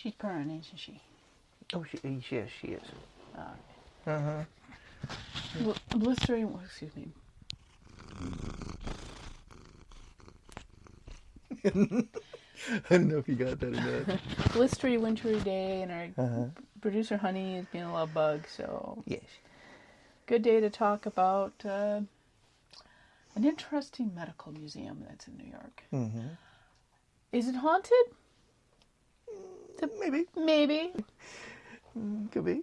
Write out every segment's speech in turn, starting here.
She's purring, isn't she? Oh, yes, she is. Uh-huh. Blistering, excuse me. I don't know if you got that or not. Blistery, wintry day, and our producer Honey is being a love bug, so... Yes. Good day to talk about an interesting medical museum that's in New York. Mm-hmm. Is it haunted? Maybe. Maybe. Could be.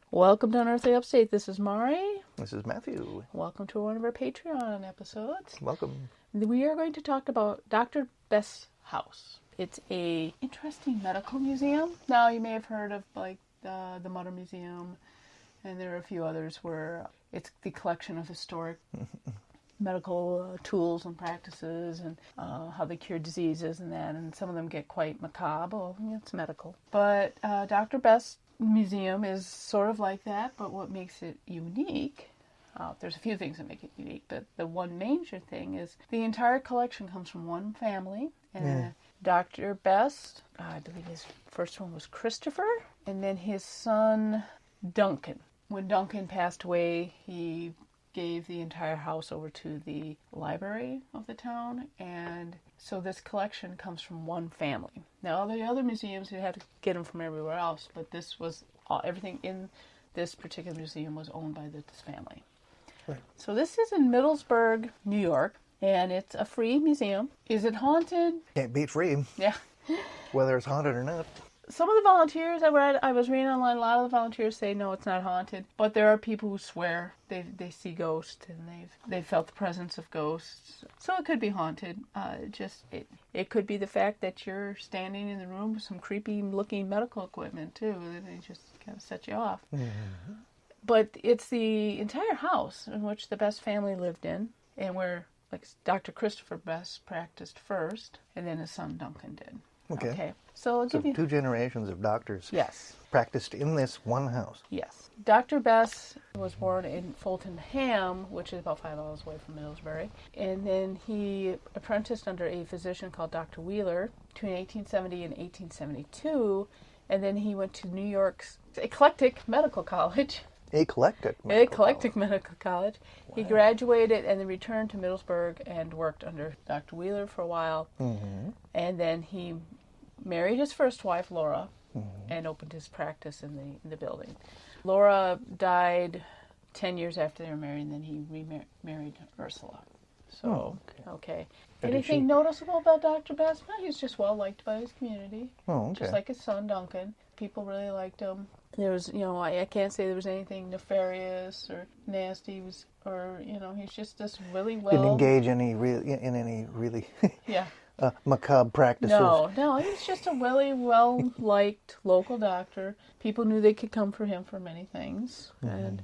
Welcome to Unearthly Upstate. This is Mari. This is Matthew. Welcome to one of our Patreon episodes. Welcome. We are going to talk about Dr. Best's house. It's a interesting medical museum. Now, you may have heard of like the Mutter Museum, and there are a few others where it's the collection of historic medical tools and practices and how they cure diseases and that. And some of them get quite macabre. Well, it's medical. But Dr. Best's museum is sort of like that, but what makes it unique, there's a few things that make it unique, but the one major thing is the entire collection comes from one family. And Dr. Best, I believe his first one was Christopher, and then his son Duncan. When Duncan passed away, he gave the entire house over to the library of the town, and so this collection comes from one family. Now, the other museums, you had to get them from everywhere else, but this was everything in this particular museum was owned by this family. Right. So this is in Middlesburg, New York, and it's a free museum. Is it haunted? Can't beat free. Yeah. Whether it's haunted or not. Some of the volunteers I was reading online, a lot of the volunteers say no, it's not haunted. But there are people who swear they see ghosts and they've felt the presence of ghosts. So it could be haunted. It could be the fact that you're standing in the room with some creepy looking medical equipment too, and they just kind of set you off. Mm-hmm. But it's the entire house in which the Best family lived in, and where like Dr. Christopher Best practiced first, and then his son Duncan did. Okay. So I'll give you 2 generations of doctors. Yes. Practiced in this one house. Yes. Dr. Best was born in Fultonham, which is about 5 hours away from Middlesbury. And then he apprenticed under a physician called Dr. Wheeler between 1870 and 1872. And then he went to New York's Eclectic Medical College. Eclectic Medical College. Wow. He graduated and then returned to Middlesburg and worked under Dr. Wheeler for a while. Mm-hmm. And then he married his first wife, Laura, and opened his practice in the building. Laura died 10 years after they were married, and then he remarried Ursula. So, okay. Anything noticeable about Dr. Best? No, he's just well liked by his community. Oh, okay. Just like his son, Duncan. People really liked him. There was, I can't say there was anything nefarious or nasty. He's just this really well... Didn't engage in any really yeah. Macabre practices. No, he was just a really well-liked local doctor. People knew they could come for him for many things. Mm-hmm. And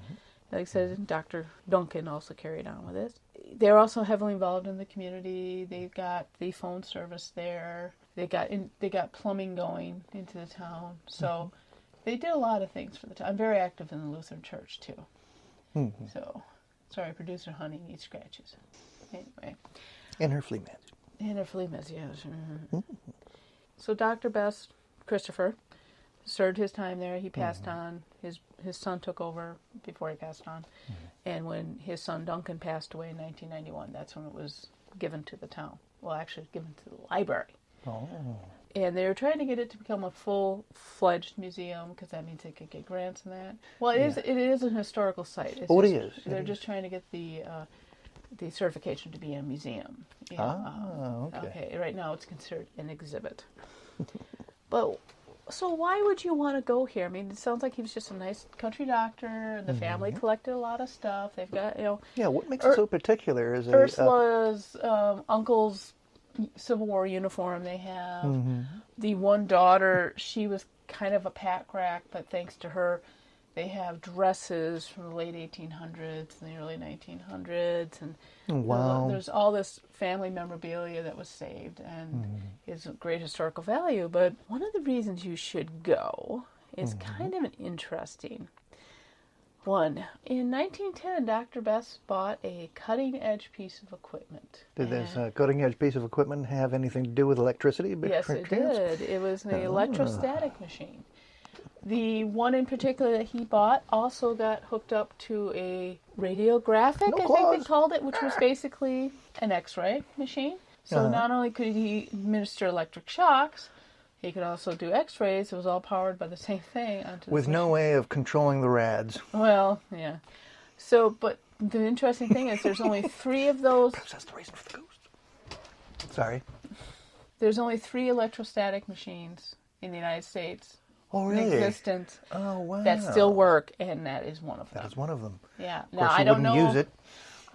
like I said, Dr. Duncan also carried on with it. They're also heavily involved in the community. They've got the phone service there. They got plumbing going into the town. So they did a lot of things for the town. I'm very active in the Lutheran Church, too. Mm-hmm. So, sorry, producer Honey needs scratches. Anyway. And her flea magic. And her flea magic, yes. Mm-hmm. So Dr. Best, Christopher, served his time there. He passed on. His son took over before he passed on. Mm-hmm. And when his son Duncan passed away in 1991, that's when it was given to the town. Well, actually, given to the library. Oh. And they were trying to get it to become a full-fledged museum because that means they could get grants and that. Well, it is an historical site. They're just trying to get the certification to be a museum. Okay. Right now it's considered an exhibit. But so why would you want to go here? I mean, it sounds like he was just a nice country doctor. The family collected a lot of stuff. They've got, Yeah, what makes it so particular is Ursula's uncle's Civil War uniform they have. The one daughter, she was kind of a pack rat, but thanks to her, they have dresses from the late 1800s and the early 1900s, and Wow. there's all this family memorabilia that was saved and is of great historical value. But one of the reasons you should go is kind of an interesting one. In 1910, Dr. Best bought a cutting-edge piece of equipment. Did this cutting-edge piece of equipment have anything to do with electricity? Yes, it did. It was an electrostatic machine. The one in particular that he bought also got hooked up to a radiographic, I think they called it, which was basically an X-ray machine. So not only could he administer electric shocks, he could also do X-rays. It was all powered by the same thing. With no way of controlling the rads. Well, yeah. So, but the interesting thing is there's only 3 of those. Perhaps that's the reason for the ghost. Sorry. There's only 3 electrostatic machines in the United States. Oh, really? In existence. Oh, wow. That still work, and that is one of them. That is one of them. Yeah. Of course, I don't know. Use it.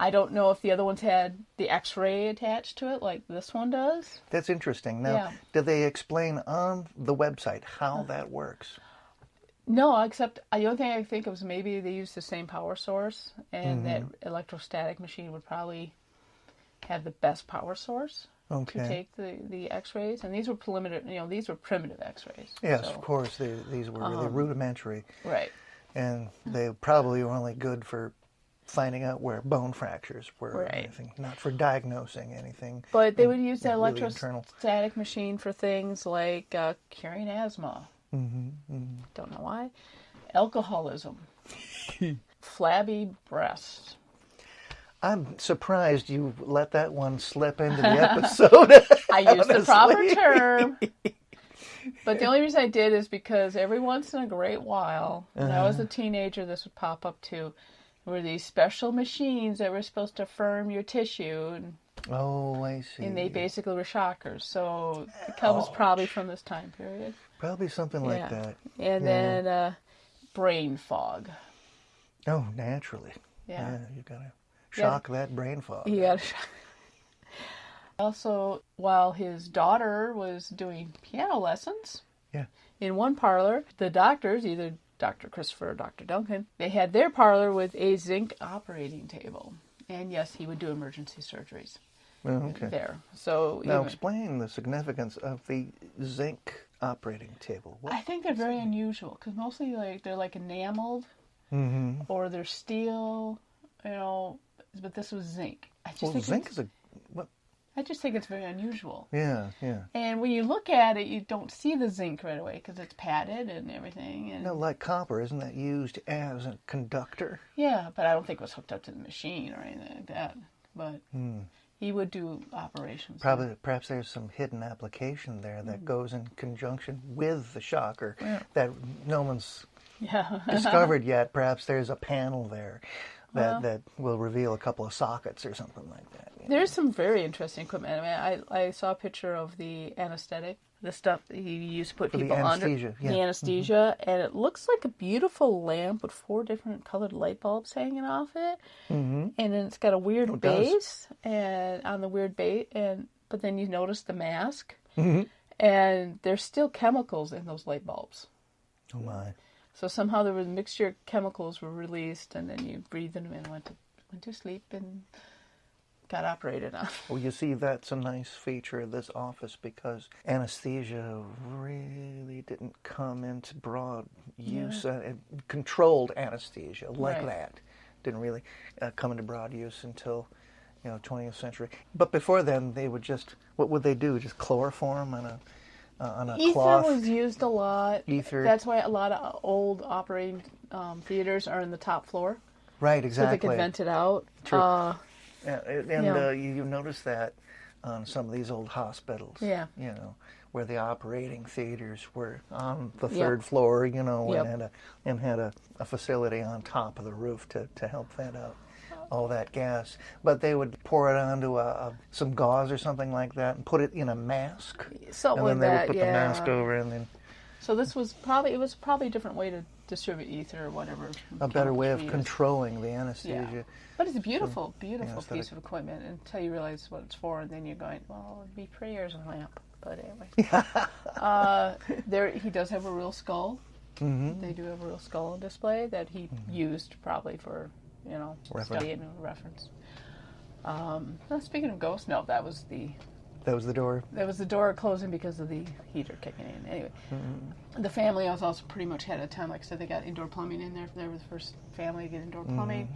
I don't know if the other ones had the X-ray attached to it like this one does. That's interesting. Now, did they explain on the website how that works? No, except the only thing I think of was maybe they used the same power source, and that electrostatic machine would probably have the best power source to take the X-rays. And these were these were primitive X-rays. Yes, so, of course. These were really rudimentary. Right. And they probably were only good for finding out where bone fractures were or anything, not for diagnosing anything. But they would use that electrostatic machine for things like curing asthma. Don't know why. Alcoholism. Flabby breasts. I'm surprised you let that one slip into the episode. I used the proper term. But the only reason I did is because every once in a great while, when I was a teenager, this would pop up too. Were these special machines that were supposed to firm your tissue. And, I see. And they basically were shockers. So it comes probably from this time period. Probably something like that. And then brain fog. Oh, naturally. Yeah. You got to shock that brain fog. You got to shock. Also, while his daughter was doing piano lessons in one parlor, the doctors, either Dr. Christopher or Dr. Duncan, they had their parlor with a zinc operating table. And yes, he would do emergency surgeries there. So now explain the significance of the zinc operating table. What? I think they're very unusual because mostly they're like enameled or they're steel, but this was zinc. Zinc is I just think it's very unusual. Yeah. And when you look at it, you don't see the zinc right away because it's padded and everything. And no, like copper, isn't that used as a conductor? Yeah, but I don't think it was hooked up to the machine or anything like that. But he would do operations. Perhaps there's some hidden application there that goes in conjunction with the shocker that no one's discovered yet. Perhaps there's a panel there that will reveal a couple of sockets or something like that. There's some very interesting equipment. I mean, I saw a picture of the anesthetic, the stuff that he used to put people under. The anesthesia. And it looks like a beautiful lamp with 4 different colored light bulbs hanging off it. And then it's got a weird base, and on the weird base, but then you notice the mask, and there's still chemicals in those light bulbs. Oh my! So somehow there was a mixture of chemicals were released, and then you breathed them and went to sleep and got operated on. Well, you see, that's a nice feature of this office because anesthesia really didn't come into broad use. Controlled anesthesia like that didn't really come into broad use until 20th century. But before then, they would what would they do? Just chloroform on a cloth? Ether was used a lot. Ether. That's why a lot of old operating theaters are in the top floor. Right, exactly. So they could vent it out. True. You notice that on some of these old hospitals. Yeah. Where the operating theaters were on the third floor, and had a facility on top of the roof to help vent out all that gas. But they would pour it onto some gauze or something like that and put it in a mask. Something and then like they would put the mask over and then... So this was probably a different way to distribute ether or whatever. A better way of we use. controlling the anesthesia. Yeah. But it's a beautiful, Yeah, piece of equipment until you realize what it's for, and then you're going, well, it'd be prettier as a lamp. But anyway, he does have a real skull. Mm-hmm. They do have a real skull on display that he used probably for, study and reference. Speaking of ghosts, no, that was the door. That was the door closing because of the heater kicking in. Anyway, the family also pretty much had a time. Like I said, they got indoor plumbing in there. They were the first family to get indoor plumbing.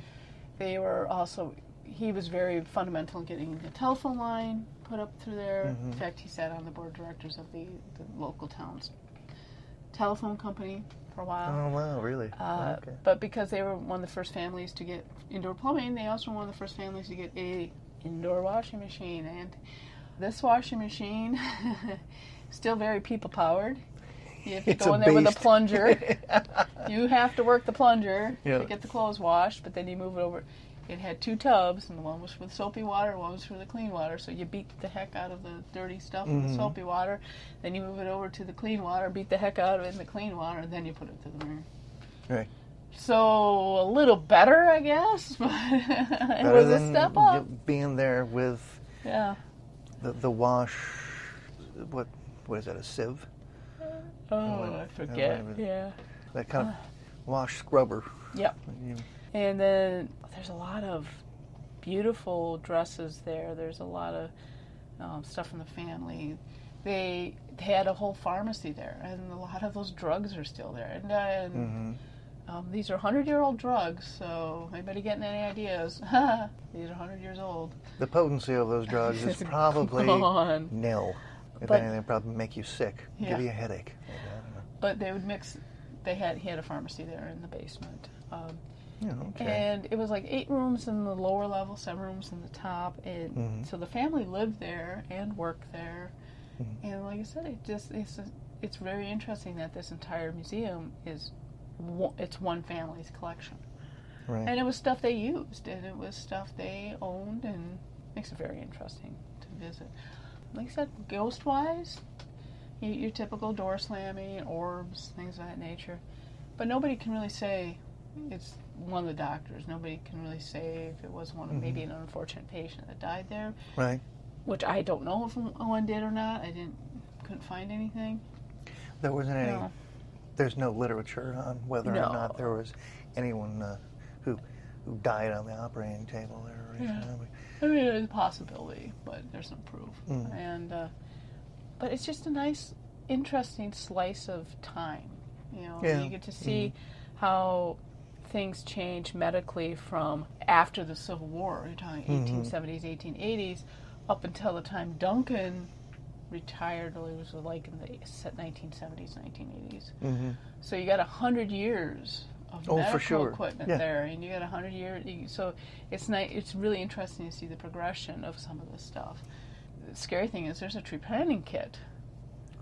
They were also, he was very fundamental in getting the telephone line put up through there. In fact, he sat on the board of directors of the local town's telephone company for a while. Oh, wow, really? Okay. But because they were one of the first families to get indoor plumbing, they also were one of the first families to get a indoor washing machine. And this washing machine, still very people-powered. You have to go in there with a plunger. You have to work the plunger to get the clothes washed, but then you move it over. It had 2 tubs, and one was for the soapy water, one was for the clean water. So you beat the heck out of the dirty stuff with the soapy water, then you move it over to the clean water, beat the heck out of it in the clean water, and then you put it to the mirror. Right. So a little better, I guess, but it was a step up. Being there with the wash, what is that, a sieve? Oh, I forget. Yeah. That kind of wash scrubber. Yep. And then there's a lot of beautiful dresses there. There's a lot of stuff from the family. They had a whole pharmacy there, and a lot of those drugs are still there. And these are 100-year-old drugs, so anybody getting any ideas? These are 100 years old. The potency of those drugs is probably nil. If anything, it'd probably make you sick, give you a headache. I don't know. But they would mix. He had a pharmacy there in the basement. Okay. And it was like 8 rooms in the lower level, 7 rooms in the top, and so the family lived there and worked there. And like I said, it's very interesting that this entire museum it's one family's collection. Right. And it was stuff they used, and it was stuff they owned, and makes it very interesting to visit. Like I said, ghost-wise, your typical door slamming, orbs, things of that nature. But nobody can really say it's one of the doctors. Nobody can really say if it was one of maybe an unfortunate patient that died there. Right. Which I don't know if one did or not. Couldn't find anything. There wasn't any. No. There's no literature on whether or not there was anyone who died on the operating table there recently. I mean, there's a possibility, but there's no proof. And but it's just a nice, interesting slice of time. You get to see how things change medically from after the Civil War. You're talking 1870s, 1880s, up until the time Duncan retired. It was like in the 1970s, 1980s. So you got 100 years of medical equipment there, and you got 100 years. So it's nice. It's really interesting to see the progression of some of this stuff. The scary thing is there's a trepanning kit.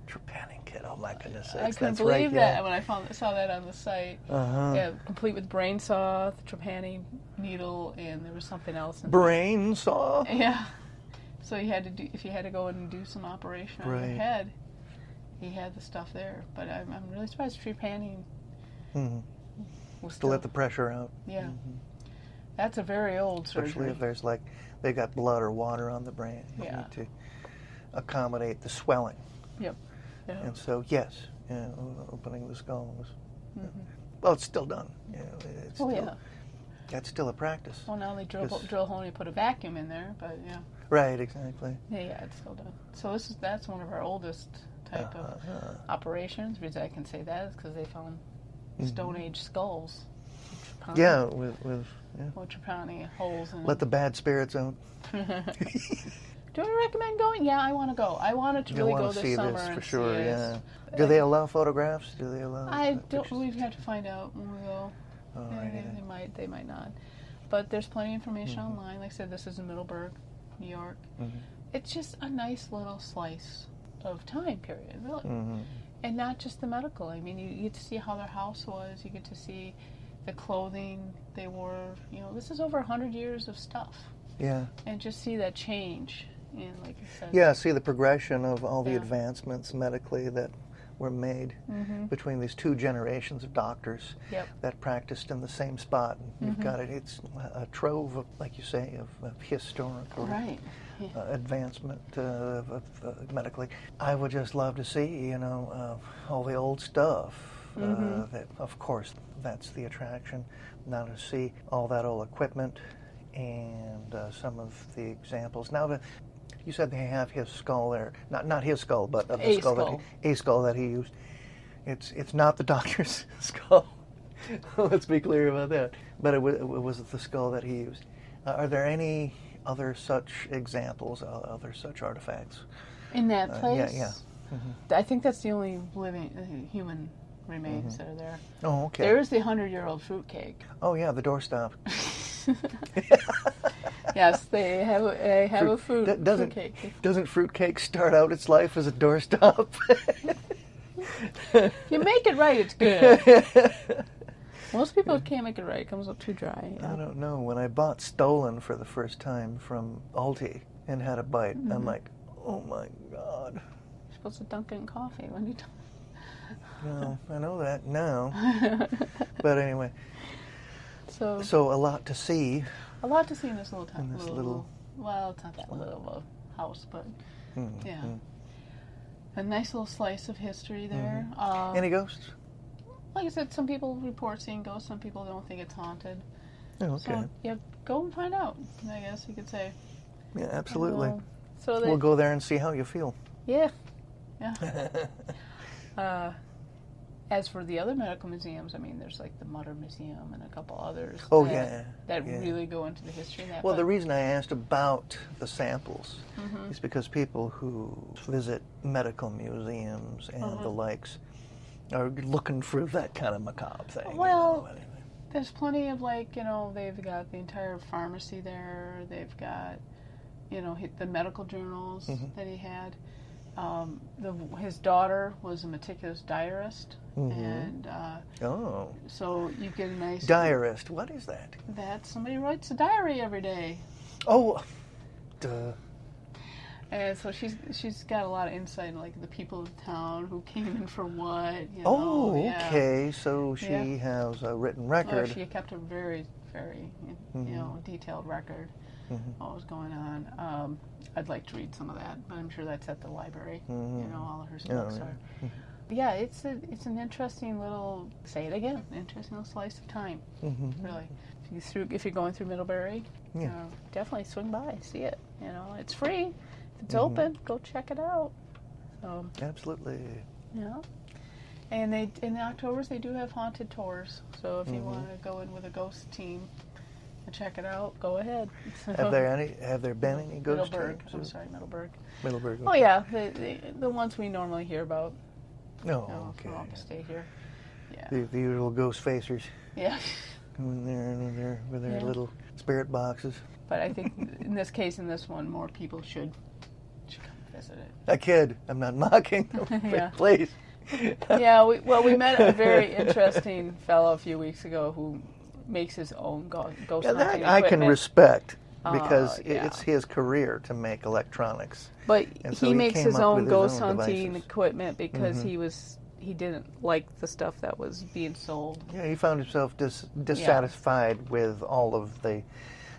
Trepanning kit. Oh my goodness! I couldn't believe that when I saw that on the site. Yeah, complete with brain saw, the trepanning needle, and there was something else. Brain saw. Yeah. So if you had to go in and do some operation on your head, he had the stuff there. But I'm really surprised trepanning was to let the pressure out. Yeah. That's a very old surgery. Especially if there's they got blood or water on the brain. You need to accommodate the swelling. Yep. Yeah. And so, yes, opening the skull was, well, it's still done. That's still a practice. Well, now they drill a hole and you put a vacuum in there, but yeah. Right, exactly. Yeah, it's still done. So that's one of our oldest type of operations. The reason I can say that is because they found Stone Age skulls. Yeah, with trepanning holes in Let the bad spirits out. Do we recommend going? Yeah, I want to go. I wanted to really go this summer and for sure. see Yeah. Do they allow photographs? Do they allow? I don't believe you have to find out when we go. They might not. But there's plenty of information online. Like I said, this is in Middleburg, New York. It's just a nice little slice of time period, really. And not just the medical. I mean, you get to see how their house was. You get to see the clothing they wore. This is over 100 years of stuff. Yeah. And just see that change. And like you said. Yeah, see the progression of all the advancements medically that were made between these two generations of doctors that practiced in the same spot. And you've got it. It's a trove, of, like you say, of historical advancement medically. I would just love to see, all the old stuff. That, of course, that's the attraction. Now to see all that old equipment and some of the examples. Now, you said they have his skull there. Not his skull, but the skull that he used. It's not the doctor's skull. Let's be clear about that. But it was the skull that he used. Are there any other such examples, other such artifacts? In that place? Yeah. I think that's the only living human remains that are there. Oh, okay. There's the 100-year-old fruitcake. Oh, yeah, the doorstop. Yes, they have a fruitcake. Doesn't fruitcake start out its life as a doorstop? You make it right, it's good. Most people can't make it right. It comes up too dry. I don't know. When I bought Stolen for the first time from Aldi and had a bite, I'm like, oh my God. You're supposed to dunk it in coffee when you don't. No, I know that now. But anyway. So a lot to see. A lot to see in this little town. Well, it's not that little of a house, but yeah. A nice little slice of history there. Any ghosts? Like I said, some people report seeing ghosts. Some people don't think it's haunted. Oh, okay. So, yeah, go and find out, I guess you could say. Yeah, absolutely. So we'll go there and see how you feel. Yeah. As for the other medical museums, I mean, there's like the Mutter Museum and a couple others that really go into the history of that. Well, the reason I asked about the samples is because people who visit medical museums and the likes are looking for that kind of macabre thing. Well, there's plenty of they've got the entire pharmacy there. They've got, the medical journals that he had. His daughter was a meticulous diarist, and so you get a nice diarist. What is that? That somebody writes a diary every day. Oh, duh. And so she's got a lot of insight in the people of town who came in for what. Okay. So she has a written record. She kept a very, very detailed record. What was going on. I'd like to read some of that, but I'm sure that's at the library. All of her books are. Yeah, it's an interesting little, say it again, interesting little slice of time, really. If you're going through Middlebury, definitely swing by, see it. It's free. If it's open, go check it out. So, absolutely. Yeah. And in the Octobers, they do have haunted tours. So if you want to go in with a ghost team and check it out, go ahead. Have there been any ghost Middleburg. teams? I'm sorry, Middleburg. Middleburg. Okay. Oh yeah, the ones we normally hear about. No, okay. From upstate here. Yeah. The usual ghost facers. Yeah. With their little spirit boxes. But I think in this case, in this one, more people should come visit it. I kid. I'm not mocking. Please. Yeah. We met a very interesting fellow a few weeks ago who makes his own ghost hunting equipment. I can respect because it's his career to make electronics. But so he makes his own ghost hunting devices. Equipment because he didn't like the stuff that was being sold. Yeah, he found himself dissatisfied with all of the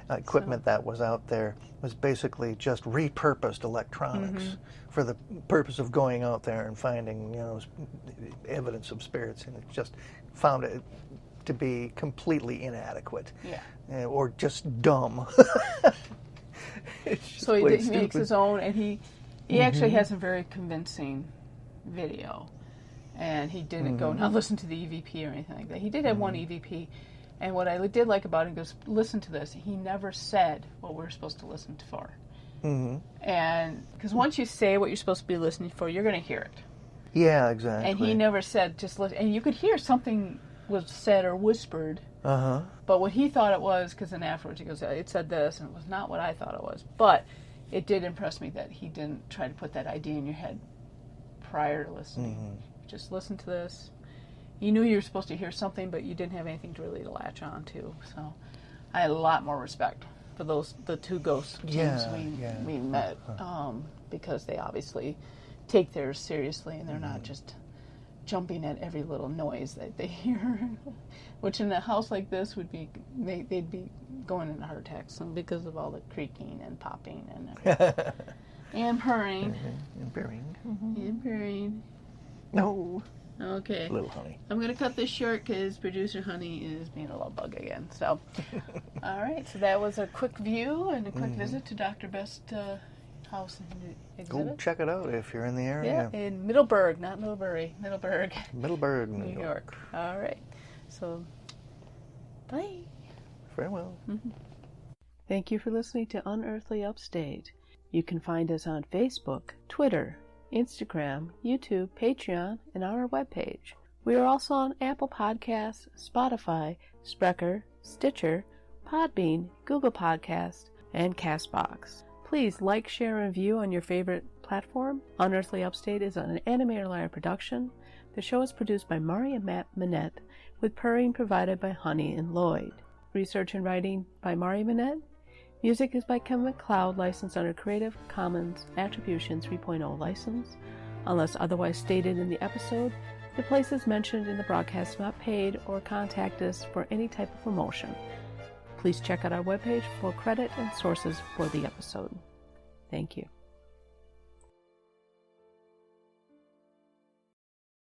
equipment that was out there. It was basically just repurposed electronics for the purpose of going out there and finding evidence of spirits, and it just found it to be completely inadequate, or just dumb. So he makes his own, and he actually has a very convincing video, and he didn't go now listen to the EVP or anything like that. He did have one EVP, and what I did like about him was listen to this. He never said what we're supposed to listen for, and because once you say what you're supposed to be listening for, you're going to hear it. Yeah, exactly. And he never said just listen, and you could hear something was said or whispered. But what he thought it was, because then afterwards he goes, it said this, and it was not what I thought it was. But it did impress me that he didn't try to put that idea in your head prior to listening. Just listen to this. You knew you were supposed to hear something, but you didn't have anything to really latch on to. So I had a lot more respect for the two ghost teams we met, because they obviously take theirs seriously, and they're not just jumping at every little noise that they hear, which in a house like this would be, they'd be going into heart attacks because of all the creaking and popping and purring. And purring. And purring. No. Okay. Little honey. I'm going to cut this short because producer Honey is being a little bug again. So, all right. So that was a quick view and a quick visit to Dr. Best house and exhibit. Go check it out if you're in the area. Yeah, in Middleburg, not Middlebury. Middleburg. Middleburg, New York. All right. So, bye. Farewell. Thank you for listening to Unearthly Upstate. You can find us on Facebook, Twitter, Instagram, YouTube, Patreon, and on our webpage. We are also on Apple Podcasts, Spotify, Spreaker, Stitcher, Podbean, Google Podcasts, and CastBox. Please like, share, and review on your favorite platform. Unearthly Upstate is an Animator Liar production. The show is produced by Mari and Matt Manette, with purring provided by Honey and Lloyd. Research and writing by Mari Manette. Music is by Kevin MacLeod, licensed under Creative Commons Attribution 3.0 license. Unless otherwise stated in the episode, the places mentioned in the broadcast are not paid or contact us for any type of promotion. Please check out our webpage for credit and sources for the episode. Thank you.